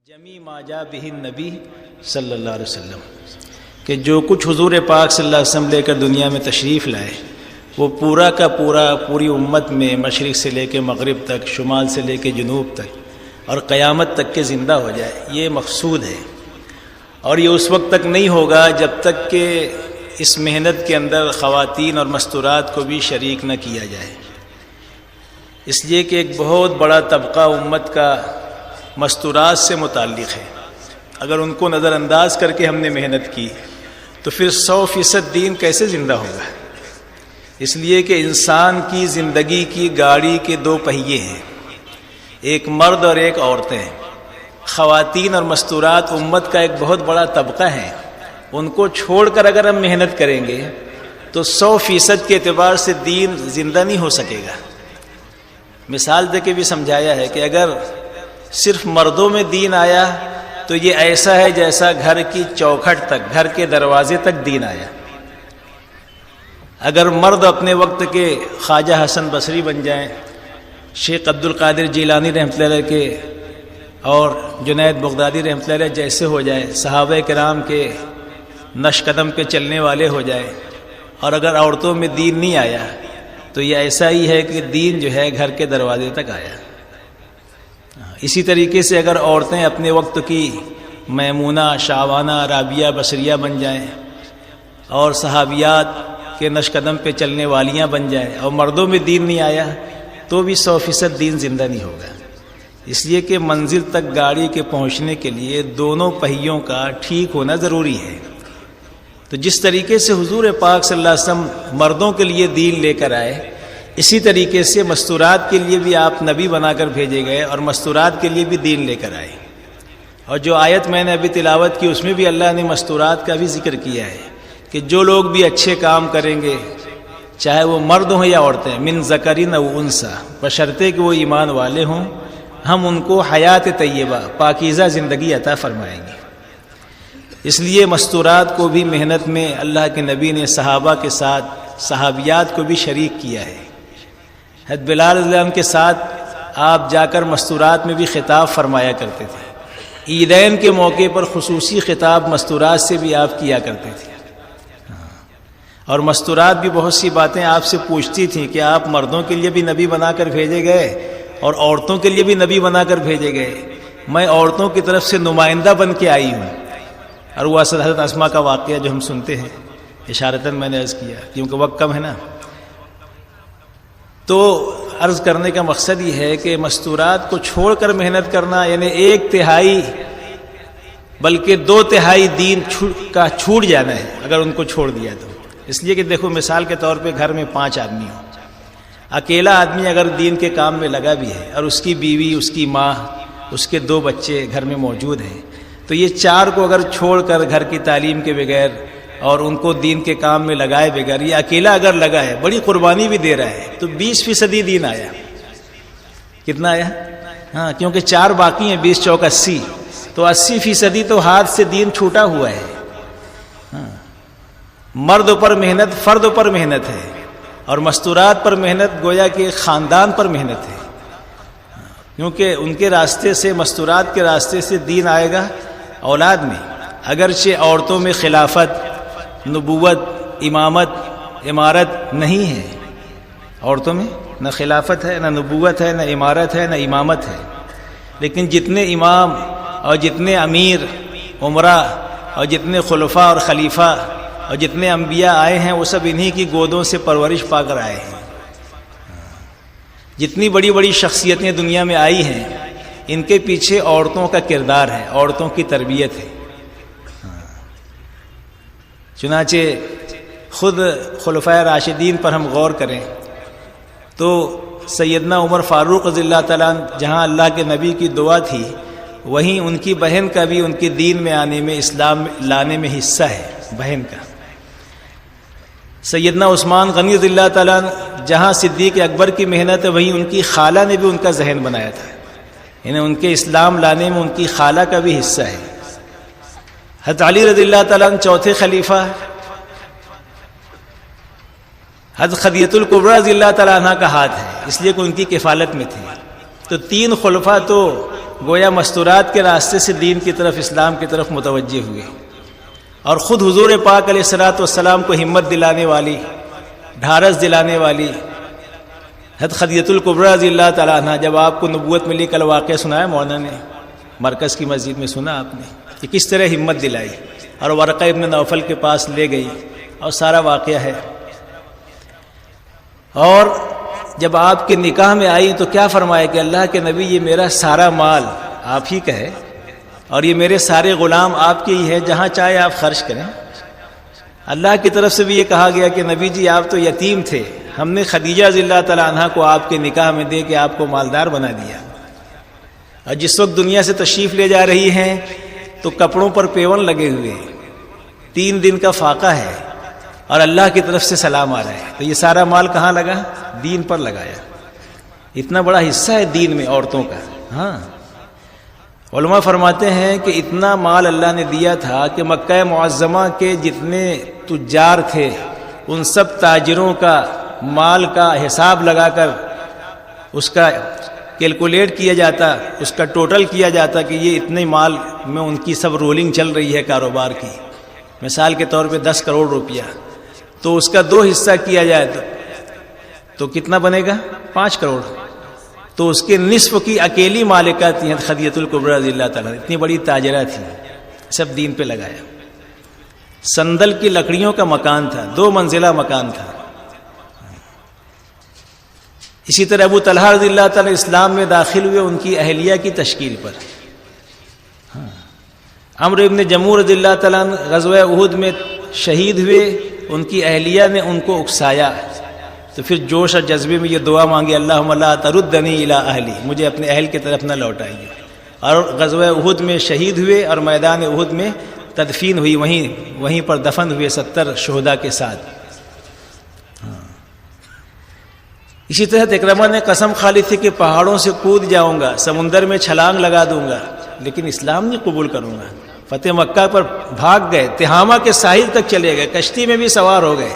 جمی ما جا بہ النبی صلی اللہ علیہ وسلم کہ جو کچھ حضور پاک صلی اللہ علیہ وسلم لے کر دنیا میں تشریف لائے وہ پورا کا پورا پوری امت میں مشرق سے لے کے مغرب تک، شمال سے لے کے جنوب تک اور قیامت تک کے زندہ ہو جائے، یہ مقصود ہے۔ اور یہ اس وقت تک نہیں ہوگا جب تک کہ اس محنت کے اندر خواتین اور مستورات کو بھی شریک نہ کیا جائے، اس لیے کہ ایک بہت بڑا طبقہ امت کا مستورات سے متعلق ہے۔ اگر ان کو نظر انداز کر کے ہم نے محنت کی تو پھر 100% دین کیسے زندہ ہوگا؟ اس لیے کہ انسان کی زندگی کی گاڑی کے دو پہیے ہیں، ایک مرد اور ایک عورتیں ہیں۔ خواتین اور مستورات امت کا ایک بہت بڑا طبقہ ہے، ان کو چھوڑ کر اگر ہم محنت کریں گے تو 100% کے اعتبار سے دین زندہ نہیں ہو سکے گا۔ مثال دے کے بھی سمجھایا ہے کہ اگر صرف مردوں میں دین آیا تو یہ ایسا ہے جیسا گھر کی چوکھٹ تک، گھر کے دروازے تک دین آیا۔ اگر مرد اپنے وقت کے خواجہ حسن بصری بن جائیں، شیخ عبد القادر جیلانی رحمۃ اللہ علیہ کے اور جنید بغدادی رحمۃ اللہ علیہ جیسے ہو جائے، صحابہ کرام کے نقش قدم پہ چلنے والے ہو جائے، اور اگر عورتوں میں دین نہیں آیا تو یہ ایسا ہی ہے کہ دین جو ہے گھر کے دروازے تک آیا۔ اسی طریقے سے اگر عورتیں اپنے وقت کی میمونہ، شعوانہ، رابعہ، بصریہ بن جائیں اور صحابیات کے نقش قدم پہ چلنے والیاں بن جائیں اور مردوں میں دین نہیں آیا تو بھی 100% دین زندہ نہیں ہوگا۔ اس لیے کہ منزل تک گاڑی کے پہنچنے کے لیے دونوں پہیوں کا ٹھیک ہونا ضروری ہے۔ تو جس طریقے سے حضور پاک صلی اللہ علیہ وسلم مردوں کے لیے دین لے کر آئے، اسی طریقے سے مستورات کے لیے بھی آپ نبی بنا کر بھیجے گئے اور مستورات کے لیے بھی دین لے کر آئے۔ اور جو آیت میں نے ابھی تلاوت کی اس میں بھی اللہ نے مستورات کا بھی ذکر کیا ہے کہ جو لوگ بھی اچھے کام کریں گے، چاہے وہ مرد ہوں یا عورتیں، من ذکرین او انثی، بشرطے کہ وہ ایمان والے ہوں، ہم ان کو حیات طیبہ، پاکیزہ زندگی عطا فرمائیں گے۔ اس لیے مستورات کو بھی محنت میں اللہ کے نبی نے صحابہ کے ساتھ صحابیات کو بھی شریک کیا ہے۔ حضرت بلال رضی اللہ عنہ کے ساتھ آپ جا کر مستورات میں بھی خطاب فرمایا کرتے تھے۔ عیدین کے موقع پر خصوصی خطاب مستورات سے بھی آپ کیا کرتے تھے، اور مستورات بھی بہت سی باتیں آپ سے پوچھتی تھیں کہ آپ مردوں کے لیے بھی نبی بنا کر بھیجے گئے اور عورتوں کے لیے بھی نبی بنا کر بھیجے گئے، میں عورتوں کی طرف سے نمائندہ بن کے آئی ہوں۔ اور وہ اصل حضرت اسماء کا واقعہ جو ہم سنتے ہیں، اشارتاً میں نے عرض کیا کیونکہ وقت کم ہے نا، تو عرض کرنے کا مقصد یہ ہے کہ مستورات کو چھوڑ کر محنت کرنا یعنی 1/3 بلکہ 2/3 دین کا چھوٹ جانا ہے اگر ان کو چھوڑ دیا تو۔ اس لیے کہ دیکھو مثال کے طور پہ گھر میں 5 آدمی ہوں، اکیلا آدمی اگر دین کے کام میں لگا بھی ہے اور اس کی بیوی، اس کی ماں، اس کے 2 بچے گھر میں موجود ہیں، تو یہ 4 کو اگر چھوڑ کر گھر کی تعلیم کے بغیر اور ان کو دین کے کام میں لگائے بغیر یہ اکیلا اگر لگا ہے، بڑی قربانی بھی دے رہا ہے، تو 20% دین آیا۔ کتنا آیا؟ ہاں، کیونکہ 4 باقی ہیں، 20 چوک 80، تو 80% تو ہاتھ سے دین چھوٹا ہوا ہے۔ ہاں، مرد پر محنت، فرد پر محنت ہے، اور مستورات پر محنت گویا کہ خاندان پر محنت ہے، کیونکہ ان کے راستے سے، مستورات کے راستے سے دین آئے گا اولاد میں۔ اگرچہ عورتوں میں خلافت، نبوت، امامت، امارت نہیں ہے، عورتوں میں نہ خلافت ہے، نہ نبوت ہے، نہ امارت ہے، نہ امامت ہے، لیکن جتنے امام اور جتنے امیر عمرہ اور جتنے خلفاء اور خلیفہ اور جتنے انبیاء آئے ہیں وہ سب انہی کی گودوں سے پرورش پا کر آئے ہیں۔ جتنی بڑی بڑی شخصیتیں دنیا میں آئی ہیں ان کے پیچھے عورتوں کا کردار ہے، عورتوں کی تربیت ہے۔ چنانچہ خود خلفائے راشدین پر ہم غور کریں تو سیدنا عمر فاروق رضی اللہ تعالیٰ عنہ جہاں اللہ کے نبی کی دعا تھی، وہیں ان کی بہن کا بھی ان کے دین میں آنے میں، اسلام لانے میں حصہ ہے، بہن کا۔ سیدنا عثمان غنی رضی اللہ تعالیٰ عنہ جہاں صدیق اکبر کی محنت ہے، وہیں ان کی خالہ نے بھی ان کا ذہن بنایا تھا، یعنی ان کے اسلام لانے میں ان کی خالہ کا بھی حصہ ہے۔ حضرت علی رضی اللہ تعالیٰ عنہ 4تھے خلیفہ، حضرت خدیجہ الکبریٰ رضی اللہ تعالیٰ عنہ کا ہاتھ ہے، اس لیے کہ ان کی کفالت میں تھی۔ تو 3 خلفاء تو گویا مستورات کے راستے سے دین کی طرف، اسلام کی طرف متوجہ ہوئے، اور خود حضور پاک علیہ الصلوۃ والسلام کو ہمت دلانے والی، ڈھارس دلانے والی حضرت خدیجہ الکبریٰ رضی اللہ تعالیٰ عنہ، جب آپ کو نبوت ملی، کل واقعہ سنایا مولانا نے، مرکز کی مسجد میں سنا آپ نے کہ کس طرح ہمت دلائی اور ورقہ ابن نوفل کے پاس لے گئی، اور سارا واقعہ ہے۔ اور جب آپ کے نکاح میں آئی تو کیا فرمایا کہ اللہ کے نبی یہ میرا سارا مال آپ ہی کا ہے، اور یہ میرے سارے غلام آپ کے ہی ہے، جہاں چاہے آپ خرچ کریں۔ اللہ کی طرف سے بھی یہ کہا گیا کہ نبی جی آپ تو یتیم تھے، ہم نے خدیجہ رضی اللہ تعالیٰ عنہ کو آپ کے نکاح میں دے کے آپ کو مالدار بنا دیا، اور جس وقت دنیا سے تشریف لے جا رہی ہیں تو کپڑوں پر پیون لگے ہوئے، 3 دن کا فاقہ ہے، اور اللہ کی طرف سے سلام آ رہا ہے، تو یہ سارا مال کہاں لگا؟ دین پر لگایا۔ اتنا بڑا حصہ ہے دین میں عورتوں کا۔ ہاں، علماء فرماتے ہیں کہ اتنا مال اللہ نے دیا تھا کہ مکہ معظمہ کے جتنے تجار تھے ان سب تاجروں کا مال کا حساب لگا کر اس کا کیلکولیٹ کیا جاتا، اس کا ٹوٹل کیا جاتا کہ یہ اتنے مال میں ان کی سب رولنگ چل رہی ہے کاروبار کی، مثال کے طور پہ 10 کروڑ روپیہ، تو اس کا 2 حصہ کیا جائے تو کتنا بنے گا؟ 5 کروڑ۔ تو اس کے نصف کی اکیلی مالکہ تھی خدیجہ الکبریٰ رضی اللہ تعالیٰ، اتنی بڑی تاجرہ تھی، سب دین پہ لگایا۔ سندل کی لکڑیوں کا مکان تھا، 2 منزلہ مکان تھا۔ اسی طرح ابو طلحہ رضی اللہ تعالیٰ اسلام میں داخل ہوئے ان کی اہلیہ کی تشکیل پر۔ عمرو ابن جموح رضی اللہ تعالیٰ غزوہ احد میں شہید ہوئے، ان کی اہلیہ نے ان کو اکسایا، تو پھر جوش اور جذبے میں یہ دعا مانگی، اللہم لا تردنی الی اہلی، مجھے اپنے اہل کی طرف نہ لوٹائیے، اور غزوہ احد میں شہید ہوئے اور میدان احد میں تدفین ہوئی، وہیں پر دفن ہوئے 70 شہداء کے ساتھ۔ اسی طرح اکرمہ نے قسم کھا لی تھی کہ پہاڑوں سے کود جاؤں گا، سمندر میں چھلانگ لگا دوں گا، لیکن اسلام نہیں قبول کروں گا۔ فتح مکہ پر بھاگ گئے، تہامہ کے ساحل تک چلے گئے، کشتی میں بھی سوار ہو گئے،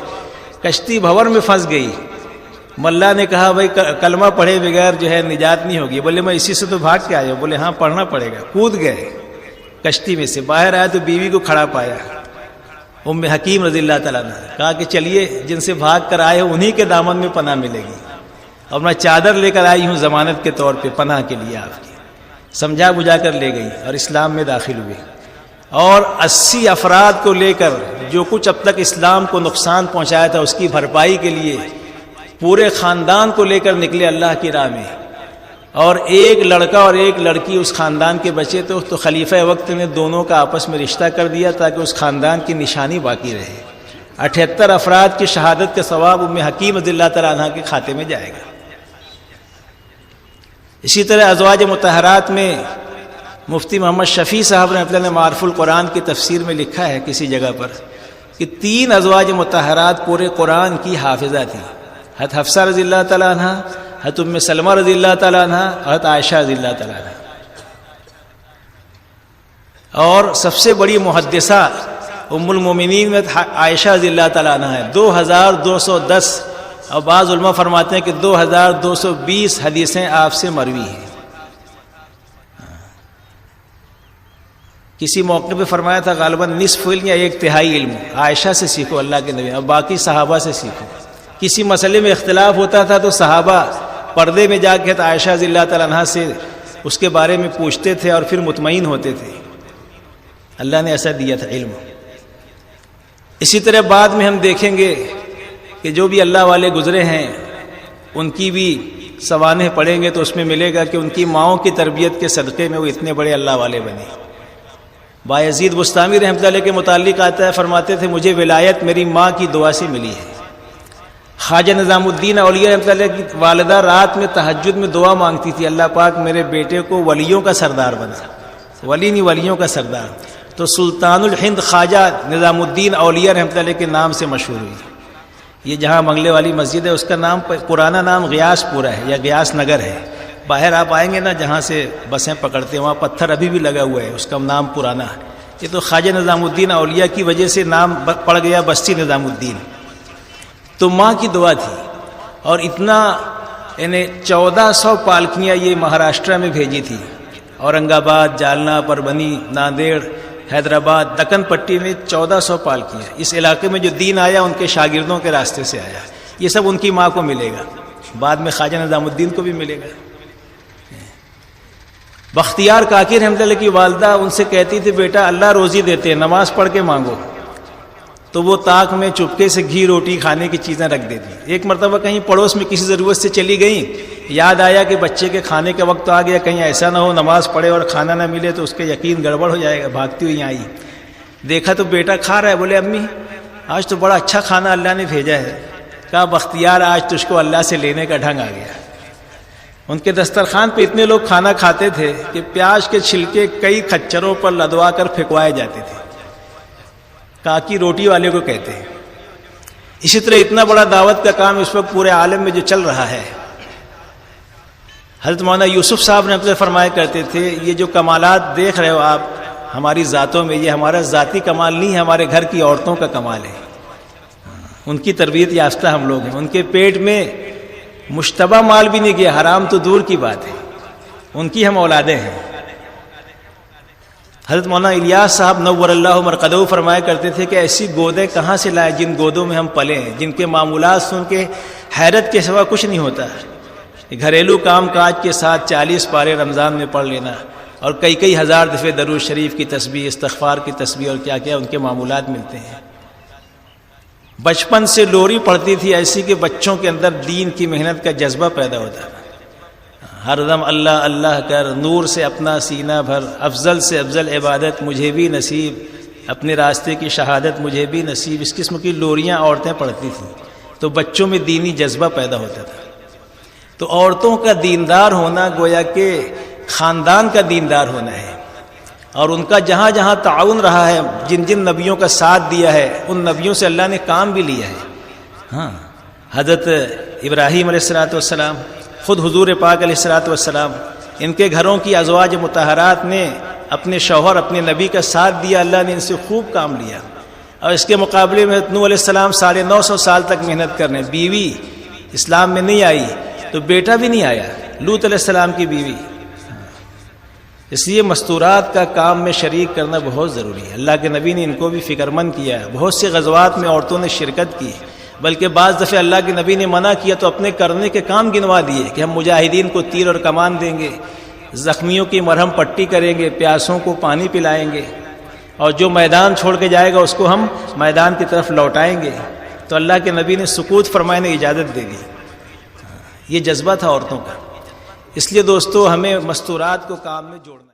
کشتی بھور میں پھنس گئی۔ ملا نے کہا بھائی کلمہ پڑھے بغیر جو ہے نجات نہیں ہوگی، بولے میں اسی سے تو بھاگ کے آیا ہوں، بولے ہاں پڑھنا پڑے گا۔ کود گئے کشتی میں سے، باہر آیا تو بیوی کو کھڑا پایا، ام حکیم رضی اللہ تعالیٰ نے کہا کہ چلیے جن سے بھاگ کر آئے ہو انہی کے دامن میں پناہ ملے گی، اور میں چادر لے کر آئی ہوں ضمانت کے طور پہ پناہ کے لیے آپ کی۔ سمجھا بجھا کر لے گئی اور اسلام میں داخل ہوئے، اور 80 افراد کو لے کر جو کچھ اب تک اسلام کو نقصان پہنچایا تھا اس کی بھرپائی کے لیے پورے خاندان کو لے کر نکلے اللہ کی راہ میں، اور ایک لڑکا اور ایک لڑکی اس خاندان کے بچے تو خلیفہ وقت نے دونوں کا آپس میں رشتہ کر دیا تاکہ اس خاندان کی نشانی باقی رہے۔ 78 افراد کی شہادت کے ثواب ام حکیم رضی اللہ تعالیٰ عنہ کے کھاتے میں جائے گا۔ اسی طرح ازواج مطہرات میں مفتی محمد شفیع صاحب نے معارف القرآن کی تفسیر میں لکھا ہے کسی جگہ پر کہ 3 ازواج مطہرات پورے قرآن کی حافظہ تھی، حضرت حفصہ رضی اللہ تعالیٰ عنہ، حضرت ام سلمہ رضی اللہ تعالیٰ عنہ، حضرت عائشہ رضی اللہ تعالیٰ عنہ۔ اور سب سے بڑی محدثہ ام المومنین میں عائشہ رضی اللہ تعالیٰ عنہ ہے، 2210، اور بعض علماء فرماتے ہیں کہ 2220 حدیثیں آپ سے مروی ہیں۔ کسی موقع پہ فرمایا تھا غالباً نصف علم یا 1/3 علم عائشہ سے سیکھو اللہ کے نبی، اور باقی صحابہ سے سیکھو۔ کسی مسئلے میں اختلاف ہوتا تھا تو صحابہ پردے میں جا کے عائشہ رضی اللہ تعالیٰ عنہ سے اس کے بارے میں پوچھتے تھے اور پھر مطمئن ہوتے تھے۔ اللہ نے ایسا دیا تھا علم۔ اسی طرح بعد میں ہم دیکھیں گے کہ جو بھی اللہ والے گزرے ہیں ان کی بھی سوانح پڑھیں گے تو اس میں ملے گا کہ ان کی ماؤں کی تربیت کے صدقے میں وہ اتنے بڑے اللہ والے بنے۔ بایزید بستامی رحمۃ اللہ کے متعلق آتا ہے، فرماتے تھے مجھے ولایت میری ماں کی دعا سے ملی ہے۔ خواجہ نظام الدین اولیاء رحمۃ اللہ کی والدہ رات میں تہجد میں دعا مانگتی تھی، اللہ پاک میرے بیٹے کو ولیوں کا سردار بنا، ولی نہیں ولیوں کا سردار، تو سلطان الہند خواجہ نظام الدین اولیاء رحمۃ اللہ کے نام سے مشہور ہوئی۔ یہ جہاں منگلے والی مسجد ہے اس کا نام پرانا نام غیاس پورا ہے یا غیاس نگر ہے، باہر آپ آئیں گے نا جہاں سے بسیں پکڑتے ہیں وہاں پتھر ابھی بھی لگا ہوا ہے، اس کا نام پرانا ہے۔ یہ تو خواجہ نظام الدین اولیاء کی وجہ سے نام پڑ گیا بستی نظام الدین۔ تو ماں کی دعا تھی، اور اتنا یعنی 1400 پالکیاں یہ مہاراشٹرا میں بھیجی تھی، اورنگ آباد، جالنا، پربھنی، ناندیڑ، حیدرآباد، دکن پٹی میں 1400 پال کیا. اس علاقے میں جو دین آیا ان کے شاگردوں کے راستے سے آیا. یہ سب ان کی ماں کو ملے گا، بعد میں خواجہ نظام الدین کو بھی ملے گا. بختیار کاکی رحمۃ اللہ کی والدہ ان سے کہتی تھی بیٹا اللہ روزی دیتے، نماز پڑھ کے مانگو. تو وہ طاق میں چپکے سے گھی روٹی کھانے کی چیزیں رکھ دیتی. ایک مرتبہ کہیں پڑوس میں کسی ضرورت سے چلی گئیں، یاد آیا کہ بچے کے کھانے کا وقت آ گیا، کہیں ایسا نہ ہو نماز پڑھے اور کھانا نہ ملے تو اس کے یقین گڑبڑ ہو جائے گا. بھاگتی ہوئی آئی، دیکھا تو بیٹا کھا رہا ہے. بولے امی آج تو بڑا اچھا کھانا اللہ نے بھیجا ہے. کہا بختیار آج تجھ کو اللہ سے لینے کا ڈھنگ آ گیا. ان کے دسترخوان پہ اتنے لوگ کھانا کھاتے تھے کہ پیاز کے چھلکے کئی کھچروں پر لدوا کر پھینکوائے جاتے تھے. کاکی روٹی والے کو کہتے ہیں. اسی طرح اتنا بڑا دعوت کا کام اس وقت پورے عالم میں جو چل رہا ہے. حضرت مولانا یوسف صاحب نے فرمایا کرتے تھے یہ جو کمالات دیکھ رہے ہو آپ ہماری ذاتوں میں، یہ ہمارا ذاتی کمال نہیں ہے، ہمارے گھر کی عورتوں کا کمال ہے. ان کی تربیت یافتہ ہم لوگ ہیں. ان کے پیٹ میں مشتبہ مال بھی نہیں گیا، حرام تو دور کی بات ہے. ان کی ہم اولادیں ہیں. حضرت مولانا الیاس صاحب نور اللہ مرقدہ فرمایا کرتے تھے کہ ایسی گودیں کہاں سے لائے جن گودوں میں ہم پلے ہیں، جن کے معمولات سن کے حیرت کے سوا کچھ نہیں ہوتا. گھریلو کام کاج کے ساتھ 40 پارے رمضان میں پڑھ لینا اور کئی ہزار دفعے درود شریف کی تسبیح، استغفار کی تسبیح اور کیا کیا ان کے معمولات ملتے ہیں. بچپن سے لوری پڑتی تھی ایسی کہ بچوں کے اندر دین کی محنت کا جذبہ پیدا ہوتا ہے. ہر دم اللہ اللہ کر، نور سے اپنا سینہ بھر، افضل سے افضل عبادت مجھے بھی نصیب، اپنے راستے کی شہادت مجھے بھی نصیب. اس قسم کی لوریاں عورتیں پڑھتی تھیں تو بچوں میں دینی جذبہ پیدا ہوتا تھا. تو عورتوں کا دیندار ہونا گویا کہ خاندان کا دیندار ہونا ہے. اور ان کا جہاں جہاں تعاون رہا ہے، جن جن نبیوں کا ساتھ دیا ہے ان نبیوں سے اللہ نے کام بھی لیا ہے. ہاں حضرت ابراہیم علیہ السلام، خود حضور پاک علیہ السلام، ان کے گھروں کی ازواج مطہرات نے اپنے شوہر اپنے نبی کا ساتھ دیا. اللہ نے ان سے خوب کام لیا. اور اس کے مقابلے میں نوح علیہ السلام 950 سال تک محنت کرنے، بیوی اسلام میں نہیں آئی تو بیٹا بھی نہیں آیا، لوط علیہ السلام کی بیوی. اس لیے مستورات کا کام میں شریک کرنا بہت ضروری ہے. اللہ کے نبی نے ان کو بھی فکر مند کیا. بہت سے غزوات میں عورتوں نے شرکت کی، بلکہ بعض دفعہ اللہ کے نبی نے منع کیا تو اپنے کرنے کے کام گنوا دیے کہ ہم مجاہدین کو تیر اور کمان دیں گے، زخمیوں کی مرہم پٹی کریں گے، پیاسوں کو پانی پلائیں گے، اور جو میدان چھوڑ کے جائے گا اس کو ہم میدان کی طرف لوٹائیں گے. تو اللہ کے نبی نے سکوت فرمائے، نے اجازت دے دی. یہ جذبہ تھا عورتوں کا. اس لیے دوستو ہمیں مستورات کو کام میں جوڑنا